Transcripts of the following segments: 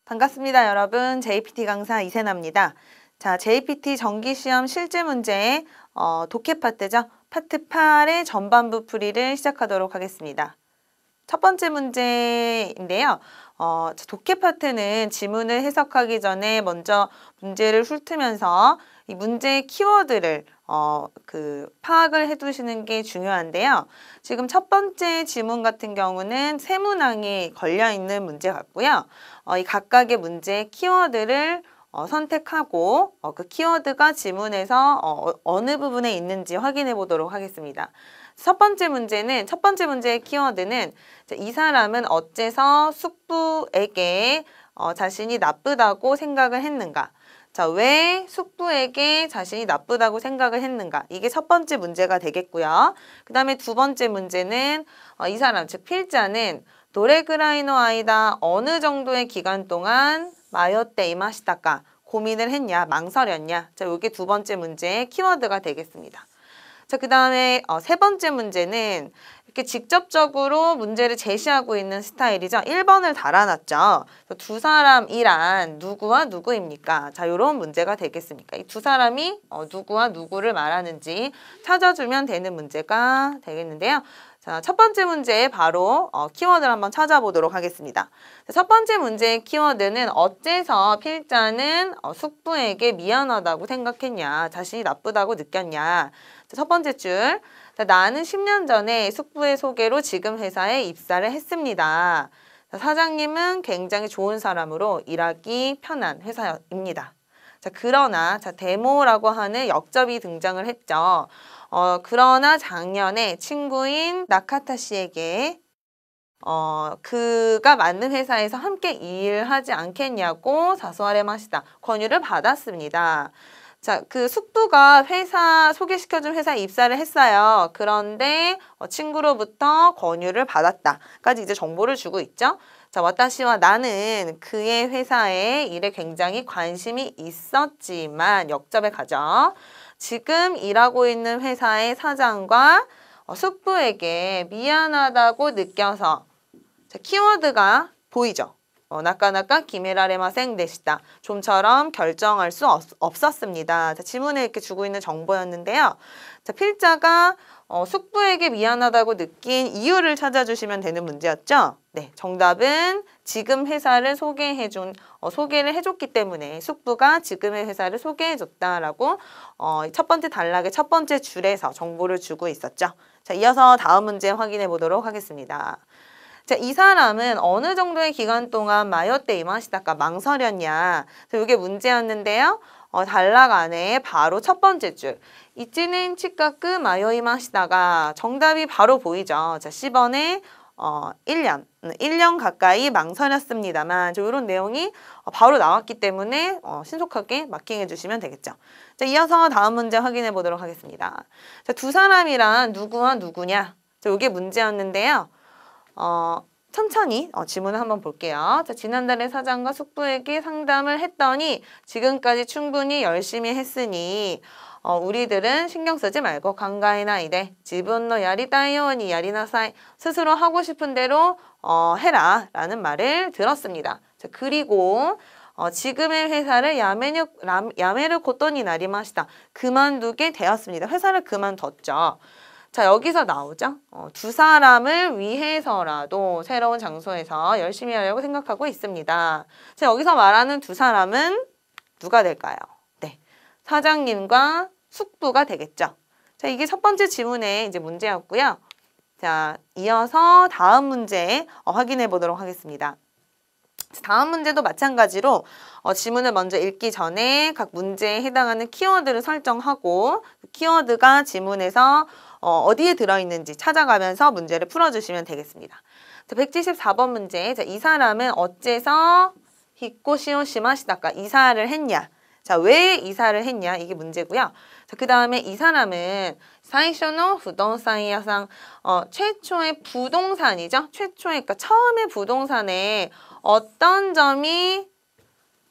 반갑습니다, 여러분. JPT 강사 이세나입니다. 자, JPT 정기시험 실제 문제 독해 파트죠. 파트 8의 전반부 풀이를 시작하도록 하겠습니다. 첫 번째 문제인데요. 독해 파트는 지문을 해석하기 전에 먼저 문제를 훑으면서 이 문제의 키워드를 파악을 해두시는 게 중요한데요. 지금 첫 번째 지문 같은 경우는 세 문항이 걸려있는 문제 같고요. 이 각각의 문제의 키워드를 선택하고 그 키워드가 지문에서 어느 부분에 있는지 확인해 보도록 하겠습니다. 첫 번째 문제의 키워드는 이 사람은 어째서 숙부에게 자신이 나쁘다고 생각을 했는가? 자, 왜 숙부에게 자신이 나쁘다고 생각을 했는가? 이게 첫 번째 문제가 되겠고요. 그 다음에 두 번째 문제는 이 사람, 즉 필자는 도레그라이노 아이다 어느 정도의 기간 동안 마요떼 이마시다까 고민을 했냐, 망설였냐. 자, 이게 두 번째 문제의 키워드가 되겠습니다. 자, 그 다음에 세 번째 문제는 이렇게 직접적으로 문제를 제시하고 있는 스타일이죠. 1번을 달아놨죠. 두 사람이란 누구와 누구입니까? 자, 이런 문제가 되겠습니까? 이 두 사람이 누구와 누구를 말하는지 찾아주면 되는 문제가 되겠는데요. 자, 첫 번째 문제 바로 키워드를 한번 찾아보도록 하겠습니다. 첫 번째 문제의 키워드는 어째서 필자는 숙부에게 미안하다고 생각했냐, 자신이 나쁘다고 느꼈냐. 자, 첫 번째 줄, 자, 나는 10년 전에 숙부의 소개로 지금 회사에 입사를 했습니다. 자, 사장님은 굉장히 좋은 사람으로 일하기 편한 회사입니다. 자, 그러나 데모라고 하는 역접이 등장을 했죠. 그러나 작년에 친구인 나카타 씨에게 그가 맞는 회사에서 함께 일하지 않겠냐고 사소하레마시다. 권유를 받았습니다. 자, 그 숙부가 소개시켜준 회사에 입사를 했어요. 그런데 친구로부터 권유를 받았다까지 이제 정보를 주고 있죠. 자, 와타시와 나는 그의 회사에 일에 굉장히 관심이 있었지만 역접에 가죠. 지금 일하고 있는 회사의 사장과 숙부에게 미안하다고 느껴서 자, 키워드가 보이죠. 나까나까 기메라레마생 데시다. 좀처럼 결정할 수 없었습니다. 자, 지문에 이렇게 주고 있는 정보였는데요. 자, 필자가 숙부에게 미안하다고 느낀 이유를 찾아주시면 되는 문제였죠. 네, 정답은 지금 회사를 소개를 해줬기 때문에 숙부가 지금의 회사를 소개해줬다라고 첫 번째 단락의 첫 번째 줄에서 정보를 주고 있었죠. 자, 이어서 다음 문제 확인해 보도록 하겠습니다. 자, 이 사람은 어느 정도의 기간 동안 마요떼 이마시다가 망설였냐. 자, 이게 문제였는데요. 단락 안에 바로 첫 번째 줄. 이찌는 치카크 마요 이마시다가 정답이 바로 보이죠. 자, 10번에 1년 가까이 망설였습니다만 이런 내용이 바로 나왔기 때문에 신속하게 마킹해 주시면 되겠죠. 자, 이어서 다음 문제 확인해 보도록 하겠습니다. 자, 두 사람이란 누구와 누구냐. 자, 이게 문제였는데요. 천천히 지문을 한번 볼게요. 자, 지난달에 사장과 숙부에게 상담을 했더니 지금까지 충분히 열심히 했으니 우리들은 신경 쓰지 말고 간가이나 이래 지분노 야리따이오니 야리나사이 스스로 하고 싶은 대로 해라 라는 말을 들었습니다. 자, 그리고 지금의 회사를 야메르 고토니 나리마시다. 그만두게 되었습니다. 회사를 그만뒀죠. 자, 여기서 나오죠. 두 사람을 위해서라도 새로운 장소에서 열심히 하려고 생각하고 있습니다. 자, 여기서 말하는 두 사람은 누가 될까요? 네, 사장님과 숙부가 되겠죠. 자, 이게 첫 번째 지문의 이제 문제였고요. 자, 이어서 다음 문제 확인해 보도록 하겠습니다. 다음 문제도 마찬가지로 지문을 먼저 읽기 전에 각 문제에 해당하는 키워드를 설정하고 그 키워드가 지문에서 어디에 들어있는지 찾아가면서 문제를 풀어주시면 되겠습니다. 자, 174번 문제. 자, 이 사람은 어째서 히코시오 시마시다까 이사를 했냐. 자, 왜 이사를 했냐. 이게 문제고요. 자, 그 다음에 이 사람은 사이쇼노 부동산이야상 최초의 부동산이죠. 그러니까 처음에 부동산에 어떤 점이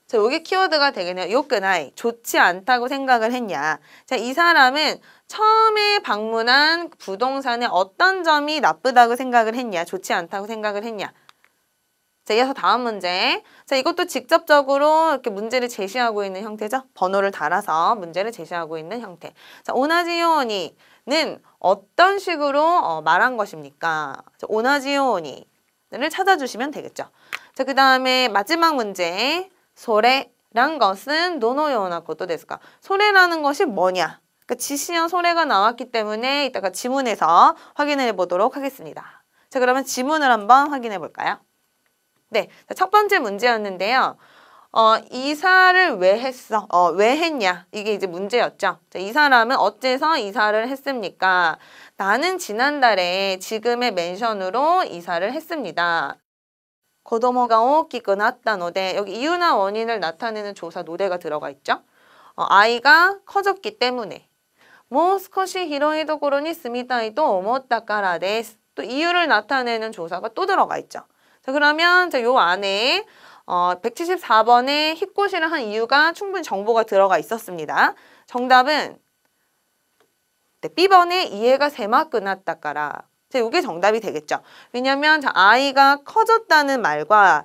자, 여기 키워드가 되겠네요. 요끄나이 좋지 않다고 생각을 했냐. 자, 이 사람은 처음에 방문한 부동산에 어떤 점이 나쁘다고 생각을 했냐. 좋지 않다고 생각을 했냐. 자, 이어서 다음 문제. 자, 이것도 직접적으로 이렇게 문제를 제시하고 있는 형태죠. 번호를 달아서 문제를 제시하고 있는 형태. 자, 오나지요니는 어떤 식으로 말한 것입니까? 자, 오나지요니를 찾아주시면 되겠죠. 자, 그 다음에 마지막 문제. 소레란 것은 도노요나 것도 됐을까? 소레라는 것이 뭐냐? 그러니까 지시어 소레가 나왔기 때문에 이따가 지문에서 확인해 보도록 하겠습니다. 자, 그러면 지문을 한번 확인해 볼까요? 네, 첫 번째 문제였는데요. 이사를 왜 했어? 왜 했냐? 이게 이제 문제였죠. 자, 이 사람은 어째서 이사를 했습니까? 나는 지난달에 지금의 멘션으로 이사를 했습니다. 고도모가 오키쿠 나tta노데 여기 이유나 원인을 나타내는 조사 노대가 들어가 있죠. 아이가 커졌기 때문에. もう少し広いところに住みたいと思ったからです. 또 이유를 나타내는 조사가 또 들어가 있죠. 자, 그러면 요 안에 174번에 히코시를 한 이유가 충분히 정보가 들어가 있었습니다. 정답은 네, B번에 이해가 세마크 났다까라. 자, 이게 정답이 되겠죠. 왜냐면 자, 아이가 커졌다는 말과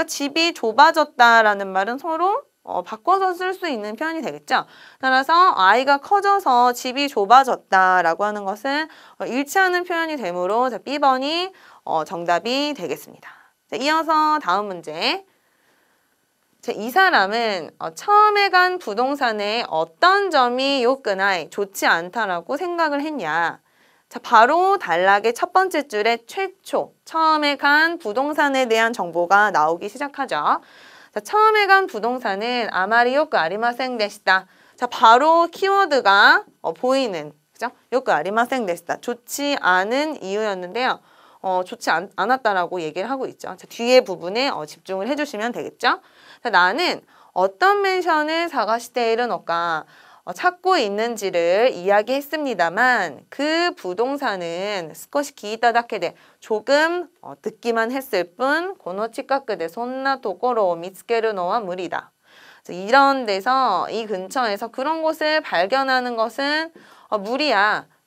집이 좁아졌다라는 말은 서로 바꿔서 쓸 수 있는 표현이 되겠죠. 따라서 아이가 커져서 집이 좁아졌다라고 하는 것은 일치하는 표현이 되므로 자, B번이 정답이 되겠습니다. 자, 이어서 다음 문제. 자, 이 사람은 처음에 간 부동산의 어떤 점이 요끄나이 좋지 않다라고 생각을 했냐. 자, 바로 단락의 첫 번째 줄에 최초, 처음에 간 부동산에 대한 정보가 나오기 시작하죠. 자, 처음에 간 부동산은 아마리 요크 아리마생 데시다. 자, 바로 키워드가 보이는, 그죠? 요크 아리마생 데시다. 좋지 않은 이유였는데요. 좋지 않았다라고 얘기를 하고 있죠. 자, 뒤에 부분에 집중을 해주시면 되겠죠? 자, 나는 어떤 멘션을 사가시테이르노까 찾고 있는지를 이야기했습니다만 그 부동산은 스코시 기이타다케데 조금 듣기만 했을 뿐 고노 치카크데 손나 도코로 미츠케르노와 무리다. 이런 데서 이 근처에서 그런 곳을 발견하는 것은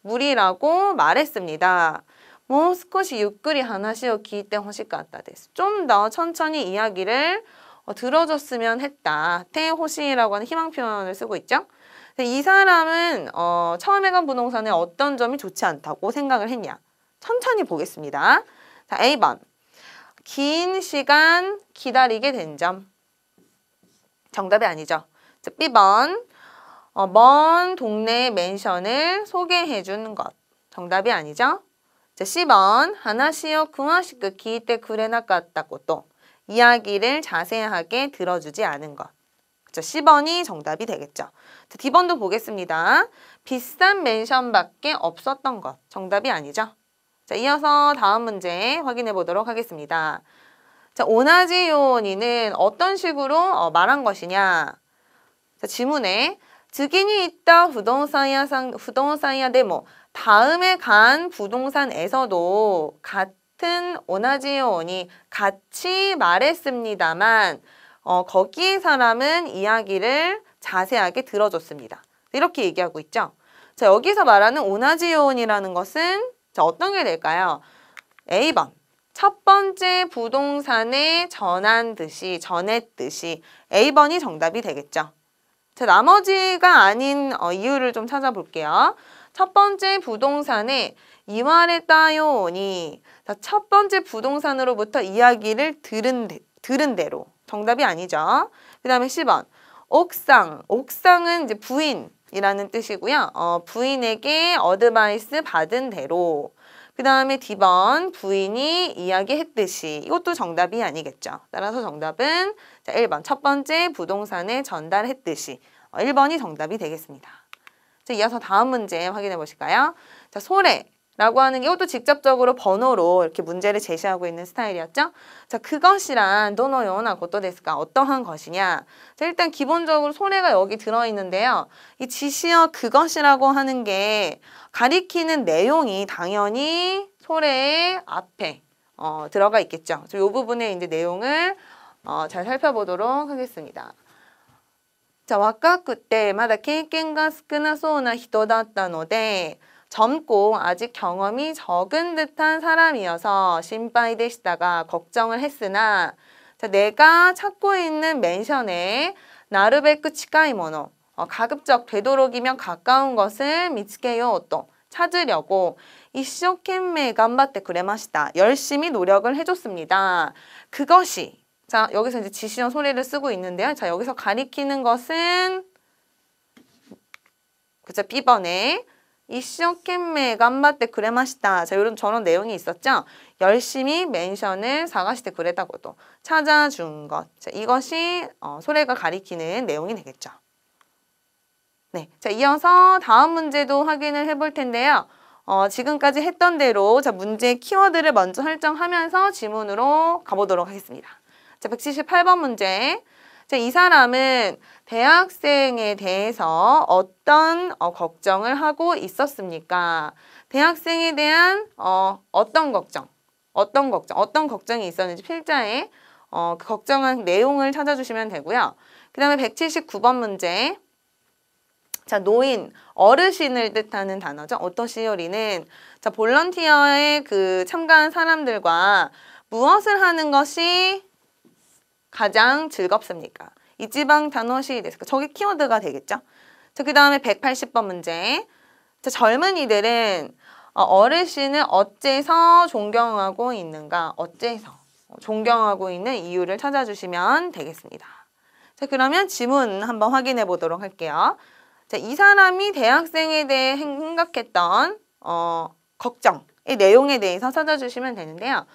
무리라고 말했습니다. 뭐 스코시 유끄리 하나시오 기이테 호시카타 데스. 좀 더 천천히 이야기를 들어줬으면 했다. 테호시라고 하는 희망 표현을 쓰고 있죠. 이 사람은 처음에 간 부동산에 어떤 점이 좋지 않다고 생각을 했냐. 천천히 보겠습니다. 자, A번. 긴 시간 기다리게 된 점. 정답이 아니죠. 자, B번. 먼 동네 멘션을 소개해 주는 것. 정답이 아니죠. 자, C번. 하나시오 쿠마시크 기이테 쿠레나카타 것도. 이야기를 자세하게 들어주지 않은 것. 그쵸, C번이 정답이 되겠죠. 자, D번도 보겠습니다. 비싼 멘션밖에 없었던 것. 정답이 아니죠. 자, 이어서 다음 문제 확인해 보도록 하겠습니다. 자, 오나지 요원이는 어떤 식으로 말한 것이냐. 자, 지문에 즉인이 있다 부동산야 데모 다음에 간 부동산에서도 같은 오나지 요원이 같이 말했습니다만 거기에 사람은 이야기를 자세하게 들어줬습니다. 이렇게 얘기하고 있죠. 자, 여기서 말하는 오나지 요원이라는 것은 자, 어떤 게 될까요? A번. 첫 번째 부동산에 전했듯이 A번이 정답이 되겠죠. 자, 나머지가 아닌 이유를 좀 찾아볼게요. 첫 번째 부동산에 이와레타 요원이 첫 번째 부동산으로부터 이야기를 들은 대로 정답이 아니죠. 그 다음에 10번. 옥상은 이제 부인이라는 뜻이고요. 부인에게 어드바이스 받은 대로. 그 다음에 D번. 부인이 이야기했듯이. 이것도 정답이 아니겠죠. 따라서 정답은 자, 1번. 첫 번째 부동산에 전달했듯이. 1번이 정답이 되겠습니다. 자, 이어서 다음 문제 확인해 보실까요? 자, 소래라고 하는 게 이것도 직접적으로 번호로 이렇게 문제를 제시하고 있는 스타일이었죠. 자, 그것이란 도노요나 것도 데스까 어떠한 것이냐. 자, 일단 기본적으로 소래가 여기 들어있는데요. 이 지시어 그것이라고 하는 게 가리키는 내용이 당연히 소래의 앞에 들어가 있겠죠. 이 부분의 이제 내용을 잘 살펴보도록 하겠습니다. 자, 若くてまだ経験が少なそうな人だったので 젊고 아직 경험이 적은 듯한 사람이어서 신바이 되시다가 걱정을 했으나 자, 내가 찾고 있는 맨션에 나르베크 치카이모노 가급적 되도록이면 가까운 것을 미츠케요 또 찾으려고 이쇼켄메 간바tte 그레마시다. 열심히 노력을 해줬습니다. 그것이 자 여기서 이제 지시형 소리를 쓰고 있는데요. 자 여기서 가리키는 것은 그쵸 B번에 이쇼켄메 간바tte 그레마시다. 자 요런 저런 내용이 있었죠. 열심히 맨션을 사가시테 그랬다고도 찾아준 것. 자 이것이 소리가 가리키는 내용이 되겠죠. 네, 자 이어서 다음 문제도 확인을 해볼 텐데요. 지금까지 했던 대로 자 문제 키워드를 먼저 설정하면서 지문으로 가보도록 하겠습니다. 자 178번 문제. 자, 이 사람은 대학생에 대해서 어떤 걱정을 하고 있었습니까? 대학생에 대한 어떤 걱정이 있었는지 필자에 그 걱정한 내용을 찾아주시면 되고요. 그 다음에 179번 문제. 자, 노인, 어르신을 뜻하는 단어죠. 오토시요리는 자, 볼런티어에 그 참가한 사람들과 무엇을 하는 것이 가장 즐겁습니까? 이지방 단어시 데스까? 저게 키워드가 되겠죠? 자, 그 다음에 180번 문제. 자, 젊은이들은 어르신을 어째서 존경하고 있는가? 어째서 존경하고 있는 이유를 찾아주시면 되겠습니다. 자, 그러면 지문 한번 확인해 보도록 할게요. 자, 이 사람이 대학생에 대해 생각했던 걱정의 내용에 대해서 찾아주시면 되는데요.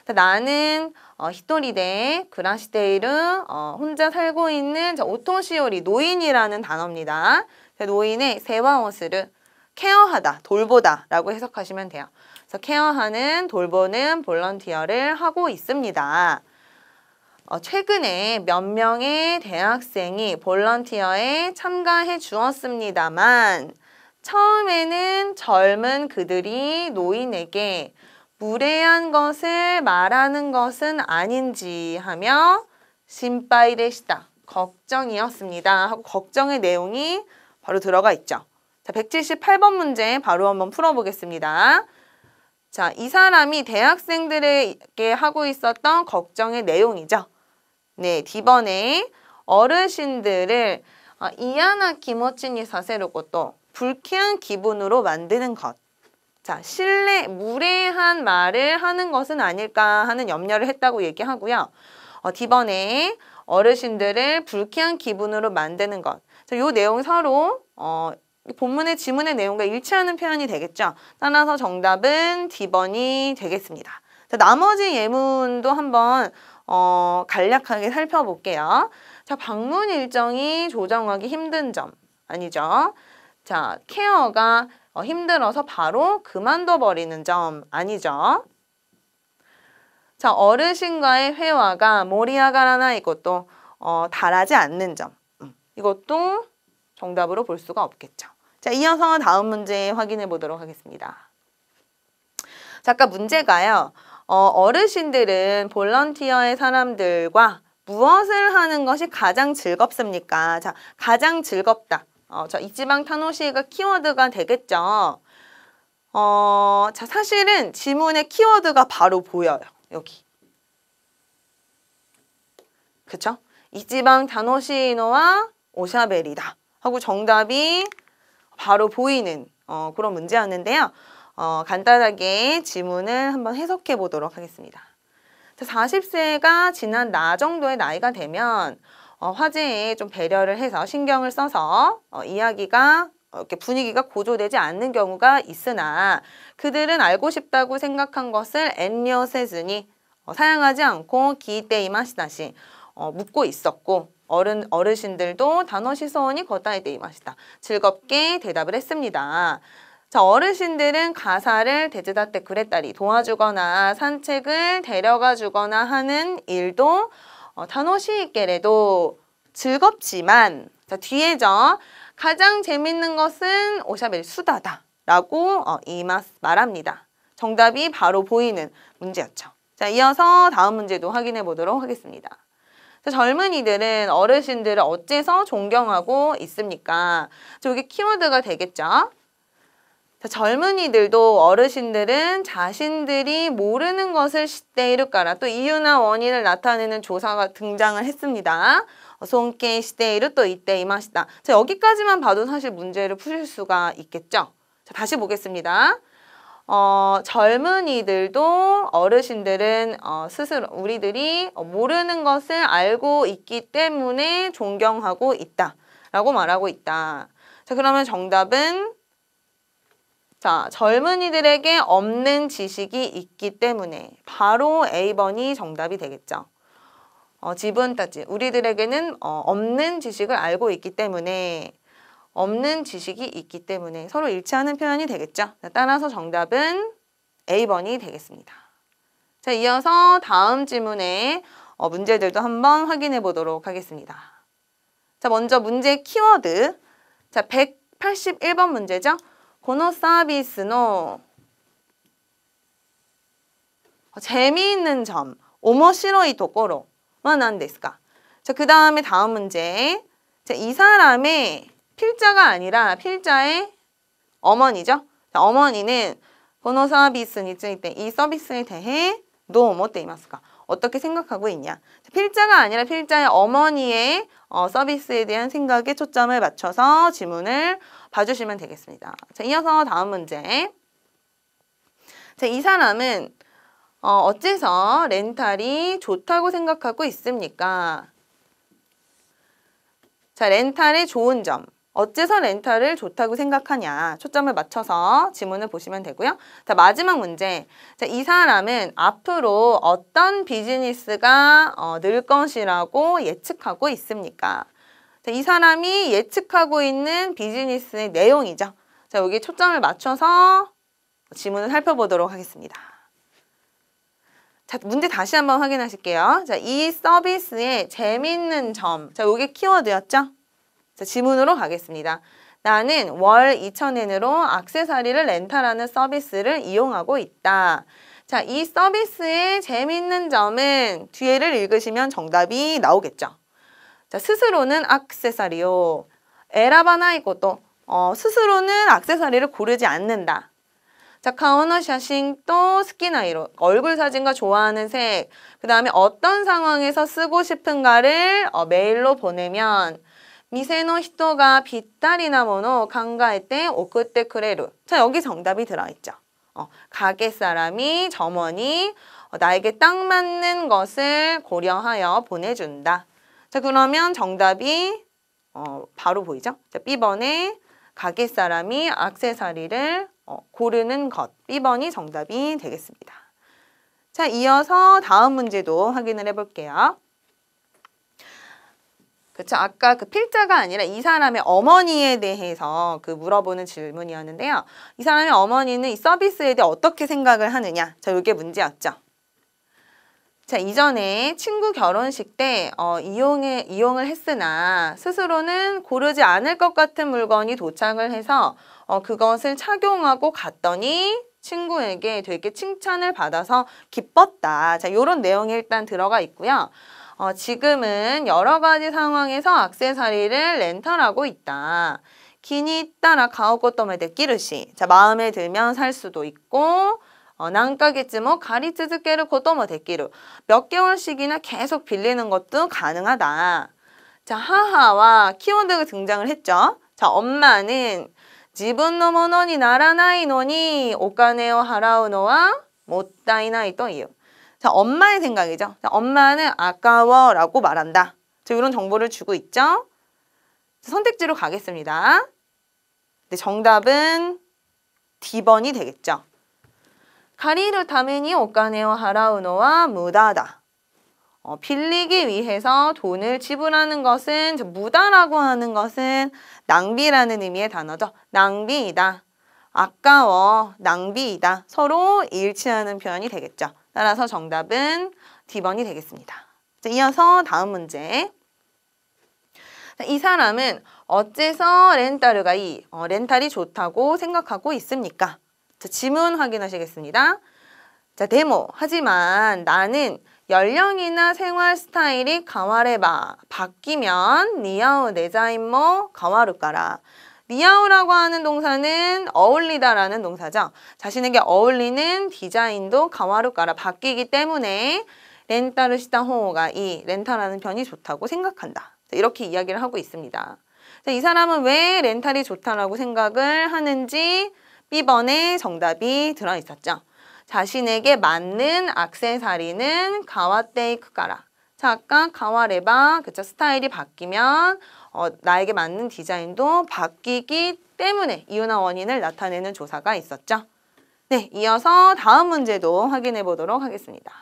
자, 나는 히토리데 그라시데이르 혼자 살고 있는 오토시오리 노인이라는 단어입니다. 자, 노인의 세와오스를 케어하다, 돌보다 라고 해석하시면 돼요. 그래서 케어하는, 돌보는 볼런티어를 하고 있습니다. 최근에 몇 명의 대학생이 볼런티어에 참가해 주었습니다만 처음에는 젊은 그들이 노인에게 무례한 것을 말하는 것은 아닌지 하며 신바이 되시다. 걱정이었습니다. 하고 걱정의 내용이 바로 들어가 있죠. 자, 178번 문제 바로 한번 풀어보겠습니다. 자, 이 사람이 대학생들에게 하고 있었던 걱정의 내용이죠. 네, D번에 어르신들을 이야나 기모치니 사세를 것도 불쾌한 기분으로 만드는 것. 자, 무례한 말을 하는 것은 아닐까 하는 염려를 했다고 얘기하고요. D번에 어르신들을 불쾌한 기분으로 만드는 것. 자, 요 내용 서로 본문의 지문의 내용과 일치하는 표현이 되겠죠. 따라서 정답은 D번이 되겠습니다. 자, 나머지 예문도 한번 간략하게 살펴볼게요. 자, 방문 일정이 조정하기 힘든 점 아니죠. 자, 케어가 힘들어서 바로 그만둬 버리는 점 아니죠. 자, 어르신과의 회화가 모리아가라나 이것도 달하지 않는 점. 이것도 정답으로 볼 수가 없겠죠. 자, 이어서 다음 문제 확인해 보도록 하겠습니다. 자, 아까 문제가요. 어르신들은 볼런티어의 사람들과 무엇을 하는 것이 가장 즐겁습니까? 자, 가장 즐겁다. 자, 이지방 타노시가 키워드가 되겠죠. 자, 사실은 지문의 키워드가 바로 보여요. 여기. 그쵸? 이지방 타노시노와 오샤베리다. 하고 정답이 바로 보이는 그런 문제였는데요. 간단하게 지문을 한번 해석해 보도록 하겠습니다. 자, 40세가 지난 나 정도의 나이가 되면 화제에 좀 배려를 해서 신경을 써서 이야기가 이렇게 분위기가 고조되지 않는 경우가 있으나 그들은 알고 싶다고 생각한 것을 엔료세즈니 사양하지 않고 기이테이마시다시 묻고 있었고 어르신들도 단어시 소원이 거다이테이마시다. 즐겁게 대답을 했습니다. 자, 어르신들은 가사를 데즈다테 그랬다리 도와주거나 산책을 데려가 주거나 하는 일도 단어시 있게래도 즐겁지만 자, 뒤에죠. 가장 재밌는 것은 오샤벨 수다다 라고 말합니다. 정답이 바로 보이는 문제였죠. 자, 이어서 다음 문제도 확인해 보도록 하겠습니다. 자, 젊은이들은 어르신들을 어째서 존경하고 있습니까? 자, 여기 키워드가 되겠죠. 자, 젊은이들도 어르신들은 자신들이 모르는 것을 시대이루까라 또 이유나 원인을 나타내는 조사가 등장을 했습니다. 손케 시대이루 또 이때 이마시다. 자, 여기까지만 봐도 사실 문제를 푸실 수가 있겠죠. 자, 다시 보겠습니다. 젊은이들도 어르신들은 스스로 우리들이 모르는 것을 알고 있기 때문에 존경하고 있다 라고 말하고 있다. 자, 그러면 정답은 자, 젊은이들에게 없는 지식이 있기 때문에 바로 A번이 정답이 되겠죠. 지분따지 우리들에게는 없는 지식을 알고 있기 때문에 없는 지식이 있기 때문에 서로 일치하는 표현이 되겠죠. 자, 따라서 정답은 A번이 되겠습니다. 자, 이어서 다음 질문의 문제들도 한번 확인해 보도록 하겠습니다. 자, 먼저 문제 키워드. 자, 181번 문제죠. このサービスの 재미있는 점, 面白いところは何ですか? 자, 그 다음에 다음 문제. 자, 이 사람의 필자가 아니라 필자의 어머니죠. 자, 어머니는 このサービスについて 이 서비스에 대해 どう思っていますか? 어떻게 생각하고 있냐? 자, 필자가 아니라 필자의 어머니의 서비스에 대한 생각에 초점을 맞춰서 지문을 봐주시면 되겠습니다. 자, 이어서 다음 문제. 자, 이 사람은 어째서 렌탈이 좋다고 생각하고 있습니까? 자, 렌탈의 좋은 점. 어째서 렌탈을 좋다고 생각하냐? 초점을 맞춰서 지문을 보시면 되고요. 자, 마지막 문제. 자, 이 사람은 앞으로 어떤 비즈니스가 늘 것이라고 예측하고 있습니까? 자, 이 사람이 예측하고 있는 비즈니스의 내용이죠. 자, 여기 초점을 맞춰서 지문을 살펴보도록 하겠습니다. 자, 문제 다시 한번 확인하실게요. 자, 이 서비스의 재밌는 점. 자, 이게 키워드였죠? 자, 지문으로 가겠습니다. 나는 월 2,000엔으로 액세서리를 렌탈하는 서비스를 이용하고 있다. 자, 이 서비스의 재밌는 점은 뒤에를 읽으시면 정답이 나오겠죠. 자, 스스로는 액세서리요. 에라바나이 것도 스스로는 액세서리를 고르지 않는다. 자, 카오노 샤싱 또 스키나이로 얼굴 사진과 좋아하는 색. 그 다음에 어떤 상황에서 쓰고 싶은가를 메일로 보내면 미세노 히토가 빗다리나 모노 강가에 때 오쿠테 쿠레루. 자, 여기 정답이 들어있죠. 가게 사람이 점원이 나에게 딱 맞는 것을 고려하여 보내준다. 자, 그러면 정답이 바로 보이죠? 자, B번에 가게 사람이 액세서리를 고르는 것. B번이 정답이 되겠습니다. 자, 이어서 다음 문제도 확인을 해볼게요. 그쵸. 아까 그 필자가 아니라 이 사람의 어머니에 대해서 물어보는 질문이었는데요. 이 사람의 어머니는 이 서비스에 대해 어떻게 생각을 하느냐. 자, 이게 문제였죠. 자, 이전에 친구 결혼식 때 이용을 했으나 스스로는 고르지 않을 것 같은 물건이 도착을 해서 그것을 착용하고 갔더니 친구에게 되게 칭찬을 받아서 기뻤다. 자, 이런 내용이 일단 들어가 있고요. 지금은 여러 가지 상황에서 액세서리를 렌탈하고 있다. 기니 따라 가오코토메 데키르시. 자, 마음에 들면 살 수도 있고 난가겠지뭐 가리츠즈케르 코토모 데키르. 몇 개월씩이나 계속 빌리는 것도 가능하다. 자, 하하와 키워드가 등장을 했죠. 자, 엄마는 지분노 모노니 나라나이 노니 오카네오 하라우노와 모tta이나이 또 이유. 자, 엄마의 생각이죠. 자, 엄마는 아까워라고 말한다. 자, 이런 정보를 주고 있죠. 선택지로 가겠습니다. 네, 정답은 D번이 되겠죠. 가리를 타메니 오카네오 하라우노와 무다다. 빌리기 위해서 돈을 지불하는 것은 무다라고 하는 것은 낭비라는 의미의 단어죠. 낭비이다. 아까워, 낭비이다. 서로 일치하는 표현이 되겠죠. 따라서 정답은 D번이 되겠습니다. 자, 이어서 다음 문제. 자, 이 사람은 어째서 렌탈이 좋다고 생각하고 있습니까? 자, 지문 확인하시겠습니다. 자, 데모. 하지만 나는 연령이나 생활 스타일이 바뀌면 니아우 데자인모 가와루까라. 니아오라고 하는 동사는 어울리다라는 동사죠. 자신에게 어울리는 디자인도 가와루까라 바뀌기 때문에 렌타를 시다 호가 이 렌탈하는 편이 좋다고 생각한다. 이렇게 이야기를 하고 있습니다. 이 사람은 왜 렌탈이 좋다라고 생각을 하는지 B번에 정답이 들어있었죠. 자신에게 맞는 액세서리는 가와테이크까라. 자, 아까 가와레바, 그쵸? 스타일이 바뀌면 나에게 맞는 디자인도 바뀌기 때문에 이유나 원인을 나타내는 조사가 있었죠. 네, 이어서 다음 문제도 확인해 보도록 하겠습니다.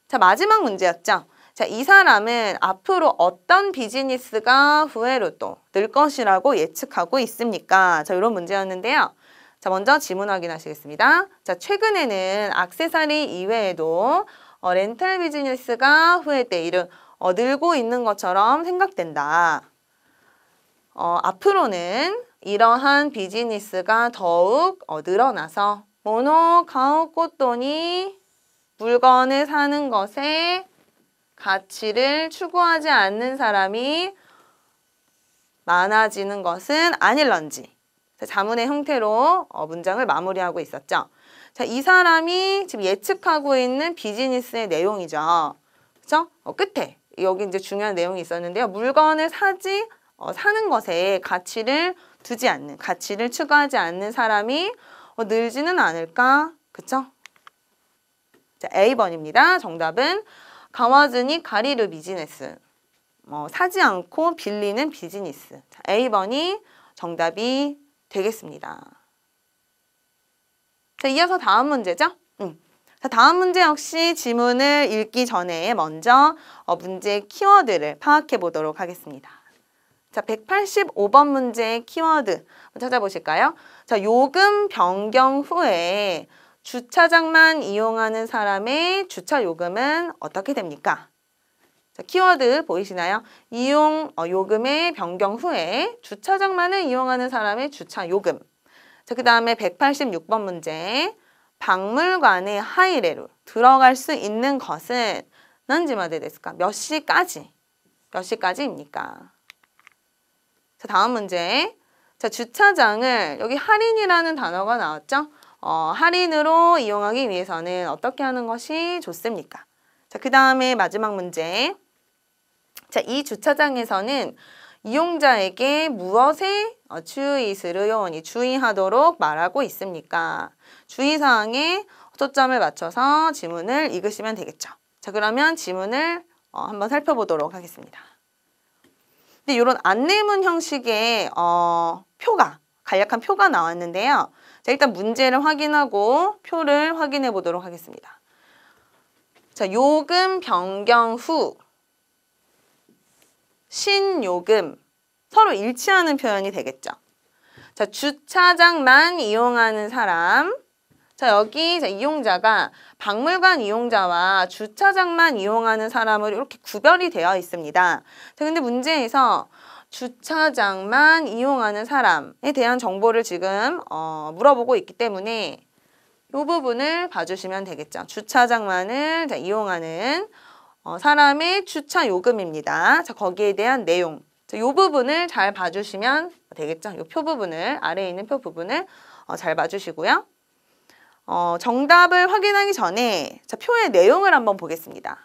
자, 마지막 문제였죠. 자, 이 사람은 앞으로 어떤 비즈니스가 후회로 또 늘 것이라고 예측하고 있습니까? 자, 이런 문제였는데요. 자, 먼저 지문 확인하시겠습니다. 자, 최근에는 액세서리 이외에도 렌탈 비즈니스가 후회 때 일은 늘고 있는 것처럼 생각된다. 앞으로는 이러한 비즈니스가 더욱 늘어나서 모노 가오꼬또니 물건을 사는 것에 가치를 추구하지 않는 사람이 많아지는 것은 아닐런지. 자문의 형태로 문장을 마무리하고 있었죠. 자, 이 사람이 지금 예측하고 있는 비즈니스의 내용이죠. 그죠? 끝에 여기 이제 중요한 내용이 있었는데요. 물건을 사는 것에 가치를 두지 않는, 가치를 추구하지 않는 사람이 늘지는 않을까? 그쵸? 자, A번입니다. 정답은 가와즈니 가리르 비즈니스. 사지 않고 빌리는 비즈니스. 자, A번이 정답이 되겠습니다. 자, 이어서 다음 문제죠? 자, 다음 문제 역시 지문을 읽기 전에 먼저 문제의 키워드를 파악해 보도록 하겠습니다. 자, 185번 문제의 키워드 찾아보실까요? 자, 요금 변경 후에 주차장만 이용하는 사람의 주차 요금은 어떻게 됩니까? 자, 키워드 보이시나요? 요금의 변경 후에 주차장만을 이용하는 사람의 주차 요금. 자, 그 다음에 186번 문제. 박물관의 하이레루 들어갈 수 있는 것은 난지마데 데스까? 몇 시까지? 몇 시까지입니까? 자, 다음 문제. 자, 주차장을 여기 할인이라는 단어가 나왔죠? 할인으로 이용하기 위해서는 어떻게 하는 것이 좋습니까? 자, 그 다음에 마지막 문제. 자, 이 주차장에서는 이용자에게 무엇에 주의하도록 말하고 있습니까? 주의사항에 초점을 맞춰서 지문을 읽으시면 되겠죠. 자, 그러면 지문을 한번 살펴보도록 하겠습니다. 근데 이런 안내문 형식의 간략한 표가 나왔는데요. 자, 일단 문제를 확인하고 표를 확인해 보도록 하겠습니다. 자, 요금 변경 후 신요금 서로 일치하는 표현이 되겠죠. 자, 주차장만 이용하는 사람. 자, 여기 이용자가 박물관 이용자와 주차장만 이용하는 사람으로 이렇게 구별이 되어 있습니다. 자, 근데 문제에서 주차장만 이용하는 사람에 대한 정보를 지금 물어보고 있기 때문에 이 부분을 봐주시면 되겠죠. 주차장만을 이용하는 사람의 주차 요금입니다. 자, 거기에 대한 내용. 자, 이 부분을 잘 봐주시면 되겠죠. 이 표 부분을, 아래에 있는 표 부분을 잘 봐주시고요. 정답을 확인하기 전에 자, 표의 내용을 한번 보겠습니다.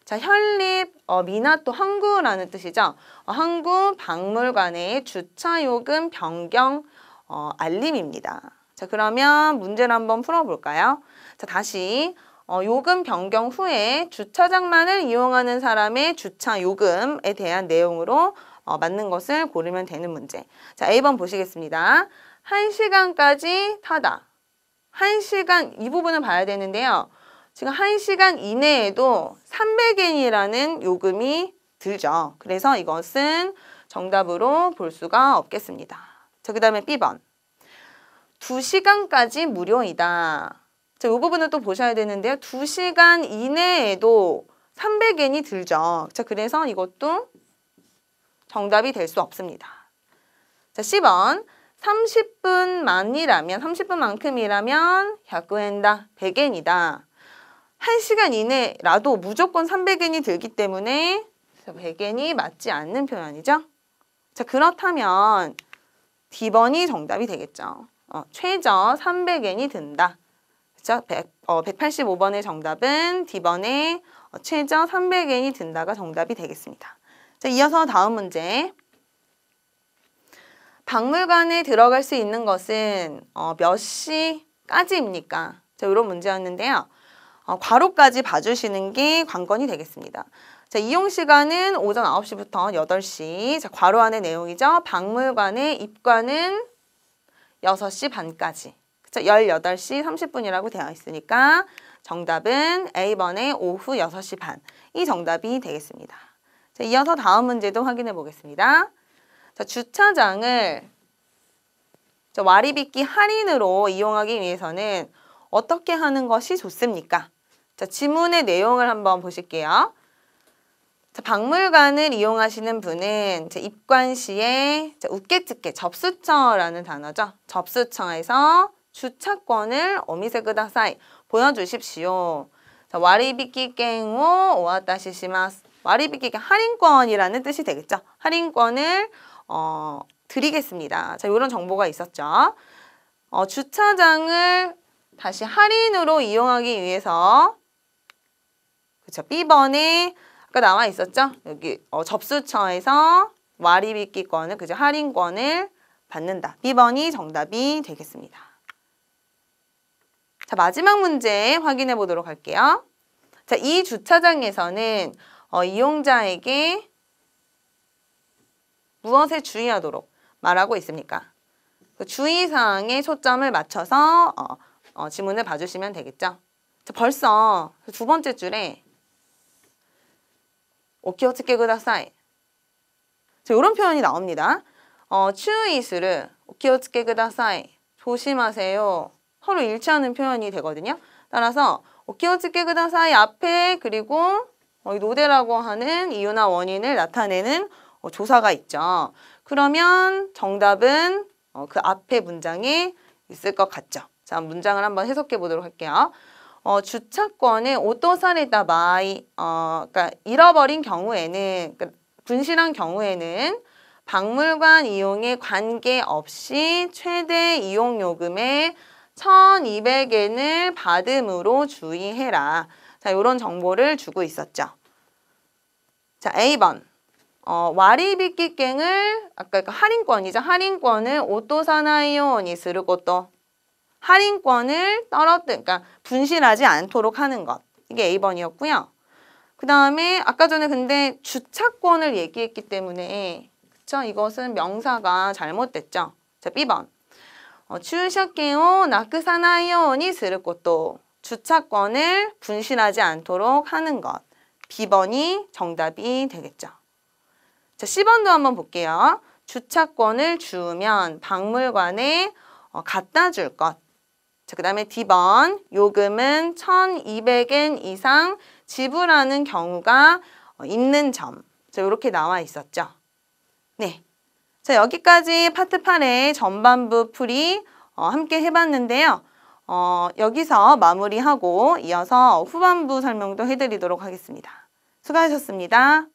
자, 현립 미나토 항구라는 뜻이죠. 항구 박물관의 주차 요금 변경 알림입니다. 자, 그러면 문제를 한번 풀어볼까요? 자, 다시 요금 변경 후에 주차장만을 이용하는 사람의 주차 요금에 대한 내용으로 맞는 것을 고르면 되는 문제. 자, A번 보시겠습니다. 1시간까지 타다. 1시간 이 부분을 봐야 되는데요. 지금 1시간 이내에도 300엔이라는 요금이 들죠. 그래서 이것은 정답으로 볼 수가 없겠습니다. 자, 그 다음에 B번. 2시간까지 무료이다. 자, 이 부분을 또 보셔야 되는데요. 2시간 이내에도 300엔이 들죠. 자, 그래서 이것도 정답이 될 수 없습니다. 자, C번. 30분만큼이라면 100엔다, 100엔이다. 1시간 이내라도 무조건 300엔이 들기 때문에 100엔이 맞지 않는 표현이죠. 자, 그렇다면 D번이 정답이 되겠죠. 최저 300엔이 든다. 그렇죠? 185번의 정답은 D번에 최저 300엔이 든다가 정답이 되겠습니다. 자, 이어서 다음 문제. 박물관에 들어갈 수 있는 것은 몇 시까지입니까? 자, 이런 문제였는데요. 괄호까지 봐주시는 게 관건이 되겠습니다. 자, 이용 시간은 오전 9시부터 8시. 자, 괄호 안의 내용이죠. 박물관에 입관은 6시 반까지. 그쵸? 18시 30분이라고 되어 있으니까 정답은 A번의 오후 6시 반. 이 정답이 되겠습니다. 자, 이어서 다음 문제도 확인해 보겠습니다. 자, 주차장을 와리비키 할인으로 이용하기 위해서는 어떻게 하는 것이 좋습니까? 자, 지문의 내용을 한번 보실게요. 자, 박물관을 이용하시는 분은 입관 시에 우케츠케 접수처라는 단어죠. 접수처에서 주차권을 오미세 쿠다사이 보여주십시오. 자, 와리비키 갱오 오와타시시마스. 와리비키 할인권이라는 뜻이 되겠죠. 할인권을 드리겠습니다. 자, 이런 정보가 있었죠. 주차장을 다시 할인으로 이용하기 위해서 그렇죠. B번에 아까 나와 있었죠. 여기 접수처에서 와리비키권을 그죠. 할인권을 받는다. B번이 정답이 되겠습니다. 자, 마지막 문제 확인해 보도록 할게요. 자, 이 주차장에서는 이용자에게 무엇에 주의하도록 말하고 있습니까? 그 주의사항에 초점을 맞춰서 지문을 봐주시면 되겠죠. 자, 벌써 두 번째 줄에 오키오츠케 쿠다사이. 자, 이런 표현이 나옵니다. 추이스를 오키오츠케 쿠다사이. 조심하세요. 서로 일치하는 표현이 되거든요. 따라서 오키오츠케 쿠다사이 앞에 그리고 노대라고 하는 이유나 원인을 나타내는 조사가 있죠. 그러면 정답은 그 앞에 문장에 있을 것 같죠. 자, 문장을 한번 해석해 보도록 할게요. 주차권을 오토사레다 바이, 그러니까 잃어버린 경우에는, 그러니까 분실한 경우에는 박물관 이용에 관계없이 최대 이용 요금의 1,200엔을 받음으로 주의해라. 자, 이런 정보를 주고 있었죠. 자, A번. 와리비키갱을 아까 그 할인권이죠. 할인권을 오토사나이요니 스를 것도 할인권을 그러니까 분실하지 않도록 하는 것. 이게 A번이었고요. 그 다음에 아까 전에 근데 주차권을 얘기했기 때문에 그쵸? 이것은 명사가 잘못됐죠. 자, B번. 추샤케오 나크사나이요니 스를 것도 주차권을 분실하지 않도록 하는 것. B번이 정답이 되겠죠. 자, C번도 한번 볼게요. 주차권을 주면 박물관에 갖다 줄 것. 자, 그 다음에 D번. 요금은 1,200엔 이상 지불하는 경우가 있는 점. 자, 이렇게 나와 있었죠. 네. 자, 여기까지 파트 8의 전반부 풀이 함께 해봤는데요. 여기서 마무리하고 이어서 후반부 설명도 해드리도록 하겠습니다. 수고하셨습니다.